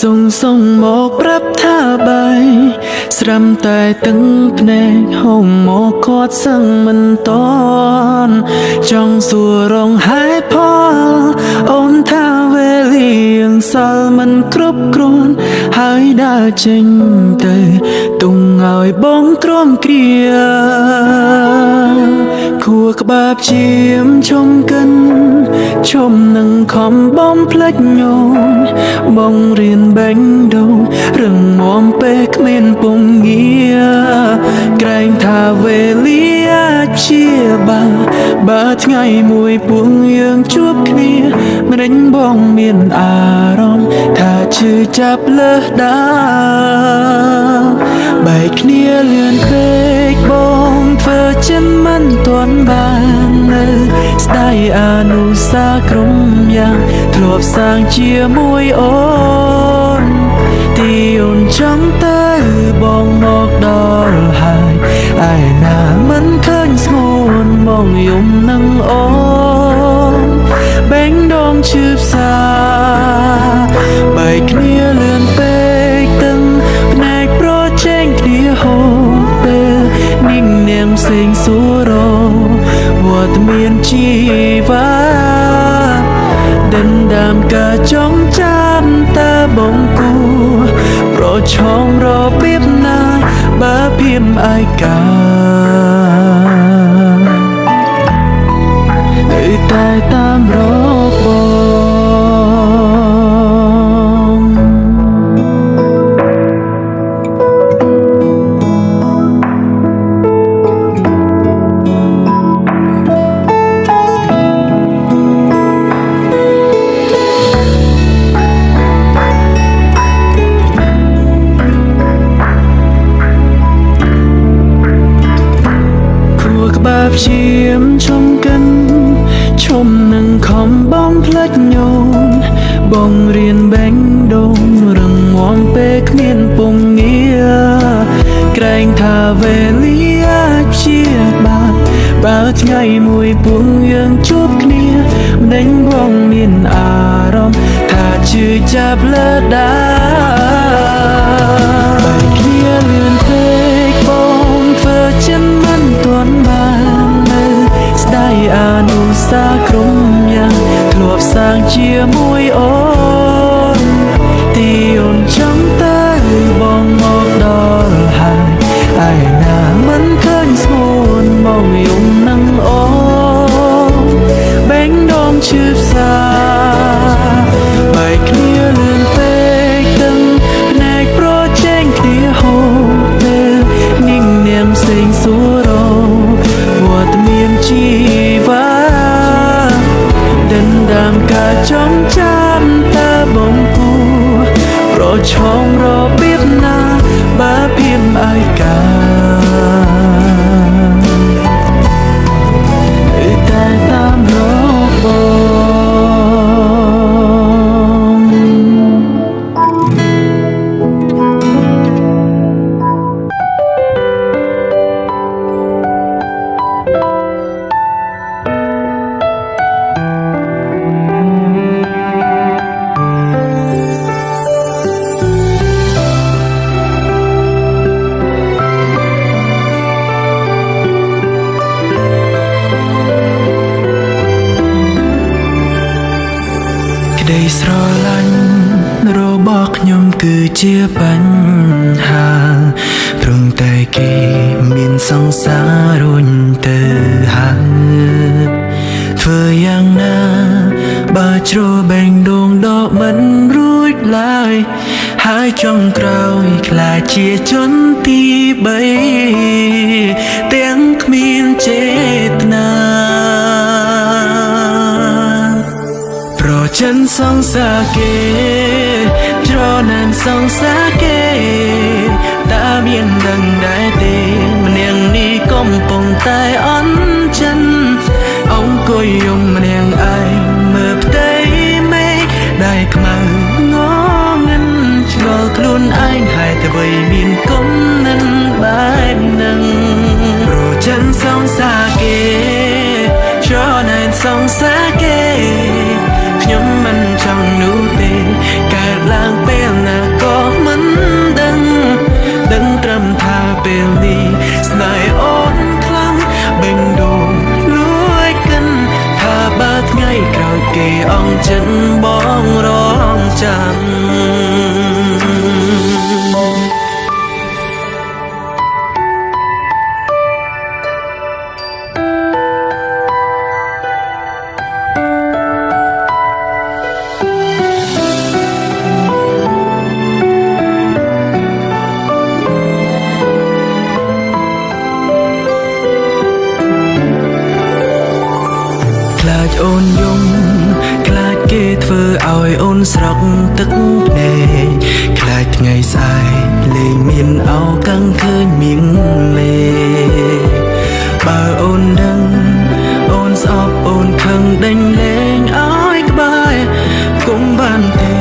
ส่งหมอกปรับท่าใบสรำแต่ตึงแผนกห้องหมอกคอดสั่งมันตอนจ้องสัวร้องหายพอโอนท่าเวลียังสลมันครบกรนหายได้จริงแต่ตุงเอาไอ้บ้องกรมเกลียขัวกบาบเชียมชมกันชมหนังคอมบ้อมพลัดโยนบ้องเรียนแบงดงเรื่องมอมเป๊กเมนปงเงียแกรงทาเวลียเชียบาดไงมวยปวงยังจูบเคลียมันเร่งบ้องเมียนอารมณ์ถ้าชื่อจับเลิกดาใบเคลียเลือนเพกบ้องเฟอฉันมันตวนบางสไตล์อนุสากรมยังทลบสร้างเชียมวยอ่อนตีอ่อนจังเตยบองมอกดอลหายไอ้หน้ามันเคยสงวนมองยุ่มนังอ่อนแบงดองชืบสาใบเคลียเลือนเป๊กตึงแผนกโปรเจงเคลียโฮเปนิ่งเนียมเสียงสูโรวัดเมียนชีวาเดินดามกะจ้องจำตาบงกูโปรดช่องรอเปียบนายบาเพียมไอกาตายตามรอบองบาบเชียมชมกันชมหนังคอมบ้องพลัดโยนบ้องเรียนแบงดงรังมองเป๊กเมียนปงเงียแกรงทาเวลียเชียบาดไงมวยปวงยังจูบเคลียเด้งบ้องเมียนอารมณ์ถ้าชื่อจับเลิศดาใบเคลียเลือนเพกบ้องเฟอฉันมันตวนบางสไตล์อนุสากรมยังทลบสร้างเชียมวยอ่อนตีอ่อนจังเตยบองมอกดอลหายไอ้หน้ามันเคยสวนมองยุ่มนังอ่อนแบงดองชืบสาใบเคลียเลือนเป๊กตึงแผนกโปรเจงเคลียโฮเปนิ่งเนียมเสียงสูโรวัดเมียนชีวาเดินดามกะจ้องจำตาบงกูโปรดช่องรอเปียบนาบาเพียมไอกาแต่ตามรอบองได้สรลันโรบอกยมคือเจียปัญหาพรุ่งแต่เกมินสองสารุนเตอหาเธอยังนาบาโจรแบ่งดวงดอกมันรูดลายหายจ้องกราวคลาเชียจนตีใบเตียงขมิ้นเจตนาโปรดฉันส่องสาเกตรอนันส่องสาเกตาเมียนดังได้เตมันยังนี่ก้มปงตายอ่อนฉันเอาก็ยมมันยังไอเมื่อได้ไม่ได้ขมางอเงินชกอคลุนไอหายแต่ใบมีนก้มนั้นบายนังโปรดฉันส่องสาเกตรอนันส่องสาเกยมมันจังนูเตกาดลางเปลนา ពេលនេះស្នេហ៍អូនខ្លាំងបេងដូងលួយកិនថាបើថ្ងៃក្រោយគេអងចិនបងរងចាំ ខ្លាចអូនយំខ្លាចគេធ្វើឲ្យអូនស្រក់ទឹកភ្នែកខ្លាចថ្ងៃស្អែកលេងមានអោកាំងឃើញមៀងលេបើអូនដឹងអូនស្អប់អូនខឹងដេញលេងឲ្យក្បែរគុំបានទេ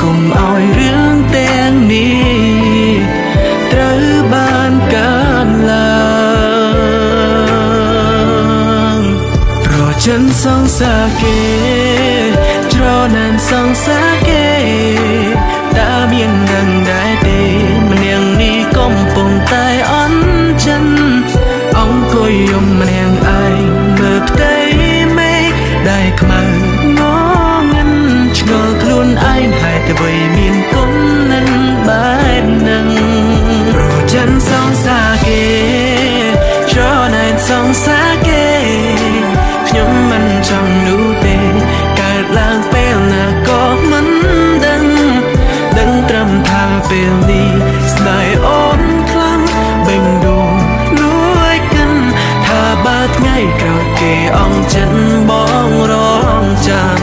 គុំឲ្យរឿងទាំងនេះត្រូវបានកើតឡើងប្រចិនសងសាគេច្រណែនសងសាគេតើមានដឹងដែរទេម្នាក់នេះកំពុងតែអន់ចិនអង្គុយយំម្នាក់ឯងមើលផ្ទៃមេឃដែលខ្មៅងងឹនឆ្ងល់ខ្លួនឯងហេតុអ្វីមានគុណនឹងបែបហ្នឹងប្រចិនសងសាគេច្រណែនសងសាគេខ្ញុំមិនចង់នោះទេកើតឡើងពេលណាក៏មិនដឹងត្រឹមថាពេលនេះស្នេហ៍អូនខ្លាំងបេងដូងលួយកិនថាបើថ្ងៃក្រោយគេអងចិនបងរងចាំ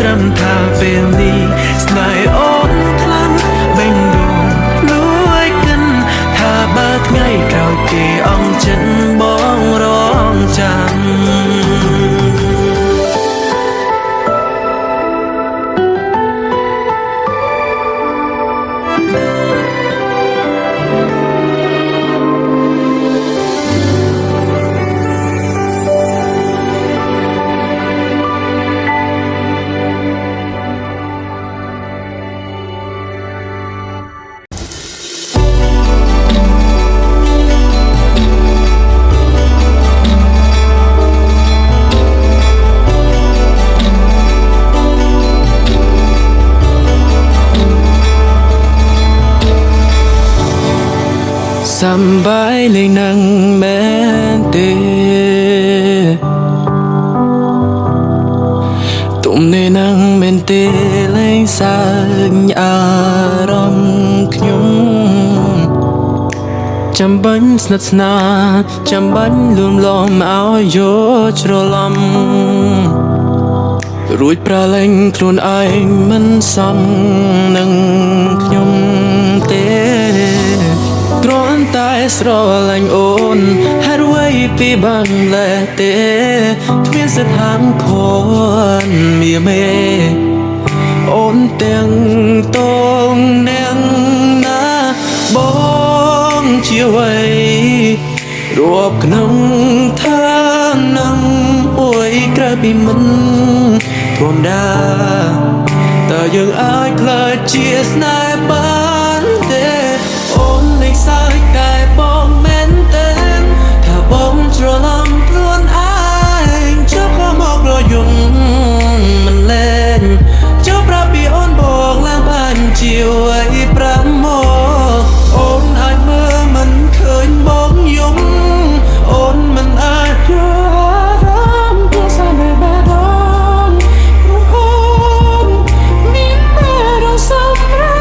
ត្រឹមថាពេលនេះស្នេហ៍អូនខ្លាំងបេងដូងលួយកិនថាបើថ្ងៃក្រោយគេអងចិនបងរងចាំ Sắm bãi lên nắng mến tê tụm nê nắng mến tê lên xa nhà rong nhung chăm bánh snat snat chăm bánh lùm lòm áo vô trò lầm rủi pra lên khuôn anh mình xong nâng nhung tê Tron tai sro lanh ôn hát quay pi bằng lệ tê thuyền rất hám khôn mỉa mê ôn tiếng tông neng na bóng chiều ấy ruột nông tha nông ôi cái bị mình thôn đa ta dừng ai khơi chia snai bán tê sai cài bóng mến tên thả bóng cho lòng luôn anh cho có một lo dùng mình lên cho ra bị ôn buồn làm bàn chiều ấy pram mô ôn ai mơ mình khơi bóng dùng ôn mình ai cho rắm cho xa nơi ba đông ôn miếng ba đâu sông ra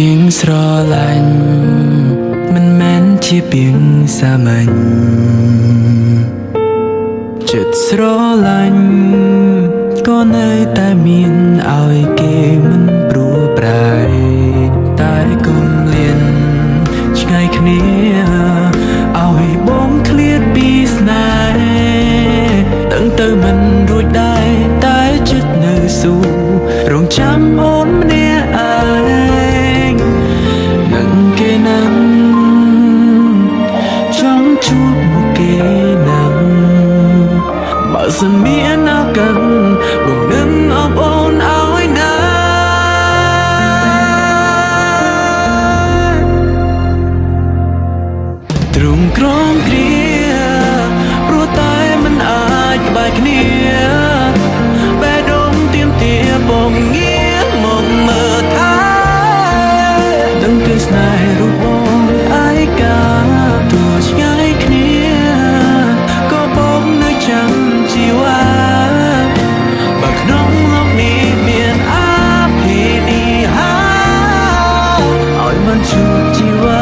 ពាងស្រឡាញ់មិនមែនជាពាងសាមញ្ញចិត្តស្រឡាញ់ក៏នៅតែមានឲ្យគេមិនព្រោះប្រែតែកុំលៀនឆ្ងាយគ្នាឲ្យបងឃ្លាតពីស្នេហ៍ដឹងទៅមិនរួចដែរតែចិត្តនៅស៊ូរងចាំអូនម្នាក់ឯងនឹងគេនឹងចង់ជួបមកគេនឹងបើសិនមានឱកាសបងនឹងអបអូនឲ្យណាទ្រង់ក្រងគ្រាព្រោះតែមិនអាចក្បែរគ្នាបេះដូងទៀមទាបងងាមកមើលថាដឹងតែស្នេហ៍រូបបងឯកាទោះឆ្ងាយគ្នាក៏បងនៅចាំជីវ៉ាបើក្នុងលោកនេះមានអាភិនិហាឲ្យមិនជួបជីវ៉ា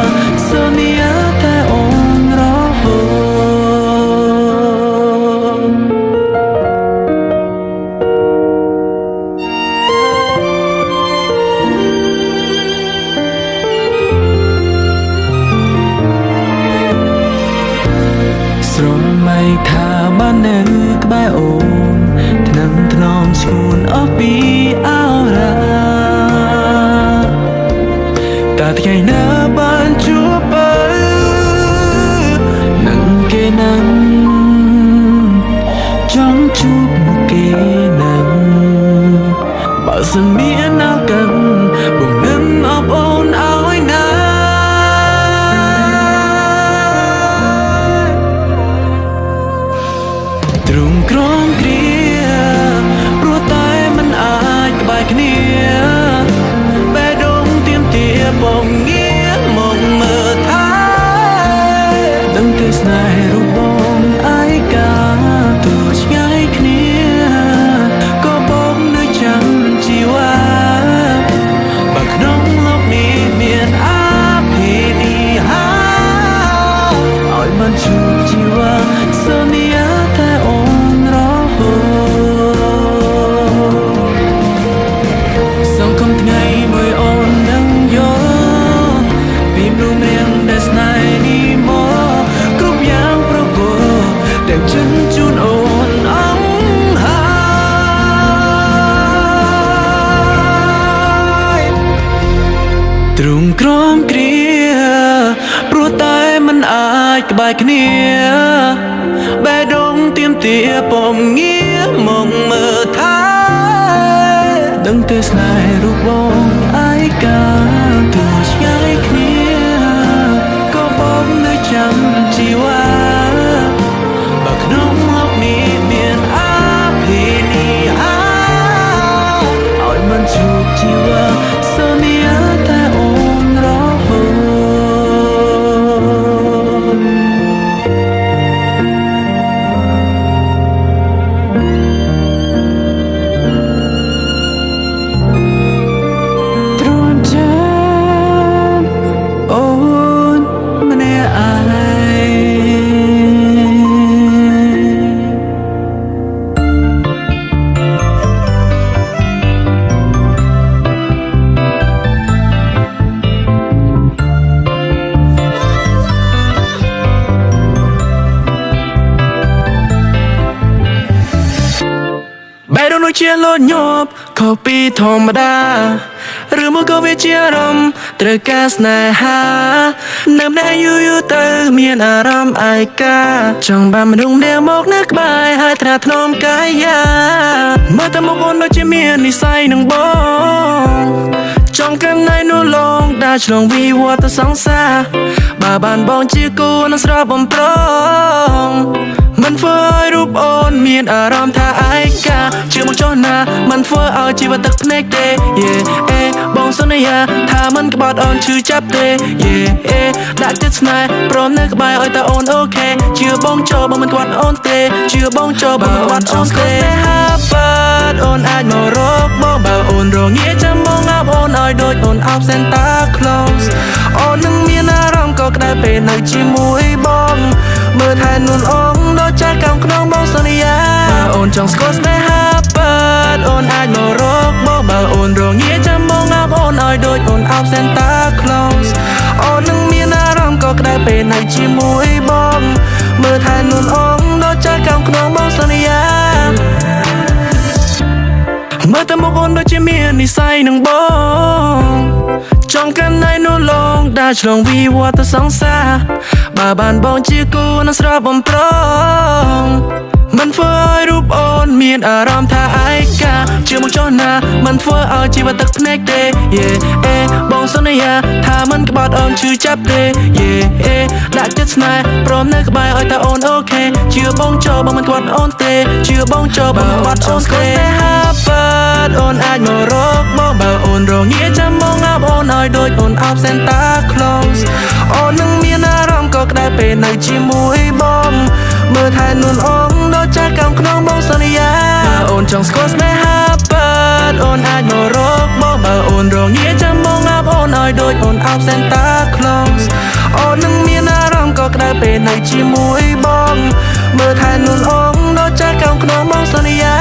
សន្យាតែអូនរហូតស្រមៃថាបាននៅក្បែរអូនថ្នាំថ្នមស្ងួនអស់ពីអោរាតែថ្ងៃណាបានជួបបើនឹងគេនឹងចង់ជួបមកគេនឹងបើសិនមានឱកាសបងនឹងអបអូនឲ្យណាទ្រង់ក្រងគ្រាព្រោះតែមិនអាចក្បែរគ្នាបេះដូងទៀមទាបងងាមកមើលថាដឹងតែស្នេហ៍រូបបងឯកាទោះឆ្ងាយគ្នាក៏បងនៅចាំជីវ៉ាបើក្នុងលោកនេះមានអាភិនិហាឲ្យបានជួបជីវ៉ាសន្យាតែអូនរហូតសង្ឃឹមថ្ងៃមួយអូននឹងយល់ពីមនុស្សរៀងដែលស្នេហ៍នេះមកគ្រប់យ៉ាងប្រកបដែលចិនជូនអូនអង្គហើយទ្រង់ក្រងគ្រាព្រោះតែមិនអាចក្បែរគ្នាបេះដូងទៀមទាពំងាមកមើលថាដឹងតែស្នេហ៍រូបបងឯកាទោះឆ្ងាយគ្នាក៏បងនៅចាំជីវ៉ាបើក្នុងលោកនេះមានអាភិនិហាឲ្យមិនជួបជីវ៉ាសន្យាតែអូនរហូតទ្រាំចាំអូនម្នាក់ឯងបេះដូងដូចជាលោតញាប់ខុសពីធម្មតាឬមកក៏វាជាអារម្មណ៍ត្រូវការស្នេហានៅម្នាក់យូរទៅមានអារម្មណ៍ឯកាចង់បានមនុស្សម្នាក់មកនៅក្បែរហើយថ្នាក់ថ្នមកាយាមើលតែមកអូនដូចជាមាននិស្ស័យនឹងបងចង់កាន់ណៃនោះលងដើរឆ្លងវិវត្តសង្សារបើបានបងជាគូនឹងស្រស់បំប្រងមិនធ្វើឲ្យរូបអូនមានអារម្មណ៍ថាឯកាជឿមកចុះណាមិនធ្វើឲ្យជីវិតទឹកភ្នែកទេបងសន្យាថាមិនក្បត់អូនឈឺចាប់ទេដាក់ចិត្តស្នេហ៍ព្រមនៅក្បែរឲ្យតែអូនអូខេជឿបងចូលបងមិនក្បត់អូនទេជឿបងចូលបងមិនក្បត់អូនទេហាបាត់អូនអាចមករកបងបើអូនរងាចាំបងអាប់អូនឲ្យ ដូចអូនអោប Santa Claus អូននឹងមានអារម្មណ៍ក៏ក្តៅពេលនៅជាមួយបងមើលថែនួនអងដូចចាស់កំក្នុងបងសន្យាបើអូនចង់ស្គាល់ស្នេហាពិតអូនអាចមករកបងបើអូនរងាចាំបងអាប់អូនឲ្យដូចអូនអោប Santa Claus អូននឹងមានអារម្មណ៍ក៏ក្តៅពេលនៅជាមួយបងមើលថែនួនអងដូចចាស់កំក្នុងបងសន្យាមើលតែមុខអូនដូចជាមាននិស្ស័យនឹងបងចង់កាន់ណៃនោះលងដើរឆ្លងវិវត្តសង្សារបើបានបងជាគូនឹងស្រស់បំប្រងមិនធ្វើឲ្យរូបអូនមានអារម្មណ៍ថាឯកាជឿមកចុះណាមិនធ្វើឲ្យជីវិតទឹកភ្នែកទេបងសន្យាថាមិនក្បត់អូនឈឺចាប់ទេដាក់ចិត្តស្នេហ៍ព្រមនៅក្បែរឲ្យតែអូនអូខេជឿបងចូលបងមិនក្បត់អូនទេជឿបងចូលបងមិនក្បត់អូនទេហាពិតអូនអាចមករកបងបើអូនរងាចាំបងអាប់អូនឲ្យដូចអូនអោប Santa Claus អូននឹងមានអារម្មណ៍ក៏ក្តៅពេលនៅជាមួយបងមើលថែនួនអងដូចចាស់កំក្នុងបងសន្យាបើអូនចង់ស្គាល់ស្នេហាពិតអូនអាចមករកបងបើអូនរងាចាំបងអាប់អូនឲ្យដូចអូនអោប Santa Claus អូននឹងមានអារម្មណ៍ក៏ក្តៅពេលនៅជាមួយបងមើលថែនួនអងដូចចាស់កំក្នុងបងសន្យា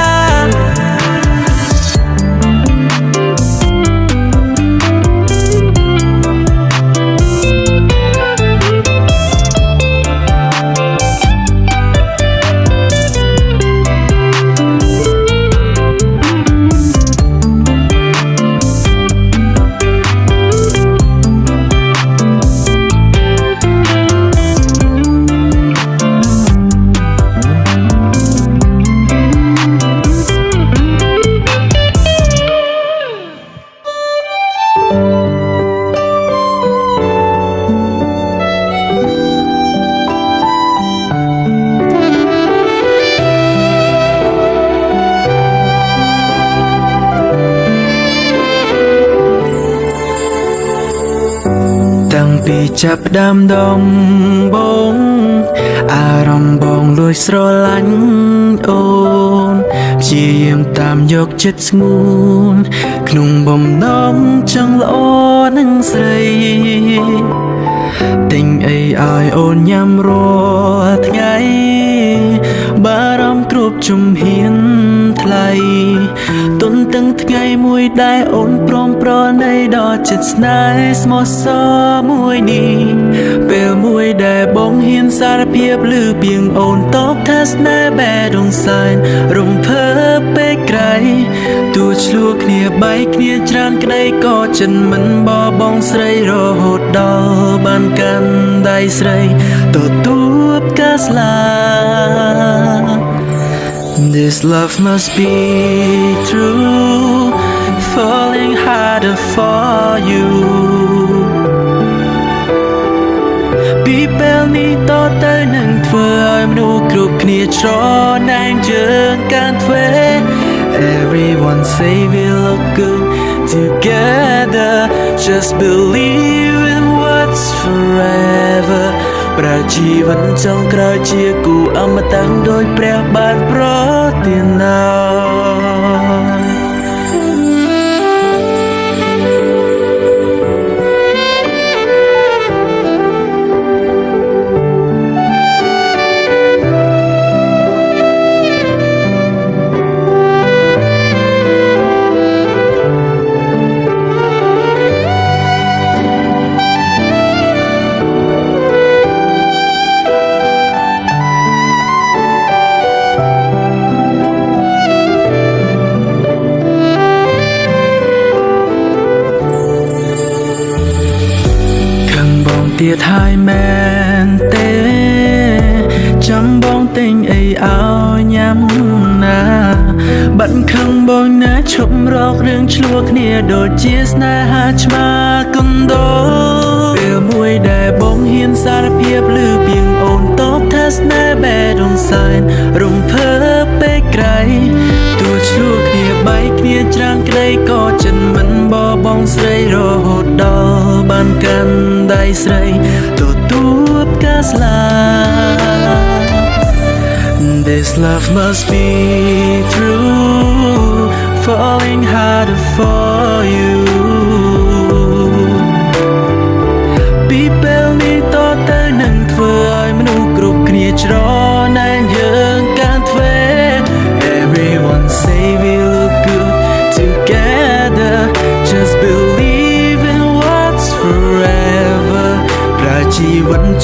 តាំងពីចាប់ផ្ដើមដំបងអារម្មណ៍បងលួចស្រឡាញ់អូនព្យាយាមតាមយកចិត្តស្ងួនក្នុងបំណងចង់ល្អនឹងស្រីទិញអីឲ្យអូនញ៉ាំរាល់ថ្ងៃបារម្ភគ្រប់ជំហានថ្លៃទុនទាំងថ្ងៃមួយដែលអូនព្រមប្រណីដល់ចិត្តស្នេហ៍ស្មោះសរមួយនេះពេលមួយដែលបងហ៊ានសារភាពលឺពីងអូនតបថាស្នេហ៍បែរងសាយរំភើបពេកក្រៃទោះឆ្លោះគ្នាបែកគ្នាច្រើនក្តីក៏ចិនមិនបបងស្រីរហូតដល់បានកាន់ដៃស្រីទទួលការស្លាThis love must be true Falling harder for you ពីពេលនេះតទៅនឹងធ្វើឲ្យមនុស្សគ្រប់គ្នាច្រណែនជើងកាន់ធ្វើ Everyone say we look good together Just believe in what's forever ប្រាជីវិតចុងក្រោយជាគូអមតៈដោយព្រះបានប្រទានណាទៀតហើយមែនទេចាំបងទិញអីឲ្យញ៉ាំណាបាត់ខឹងបងណាឈប់រករឿងឆ្លោះគ្នាដូចជាស្នេហាឆ្មាកណ្ដោពេលមួយដែលបងហ៊ានសារភាពលឺពីងអូនតបថាស្នេហ៍បែរងសាយរំភើបពេកក្រៃទោះឆ្លោះគ្នាបែកគ្នាច្រើនក្តីក៏ចិនមិនបបងស្រីរហូតដល់បានកាន់ដៃស្រីទទួលការស្លាThis love must be true Falling harder for you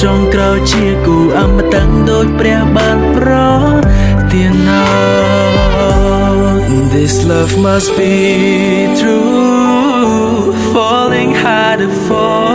ចុងក្រោយជាគូអមតៈដូចព្រះបានប្រទានឲ្យ This love must be true falling hard to fall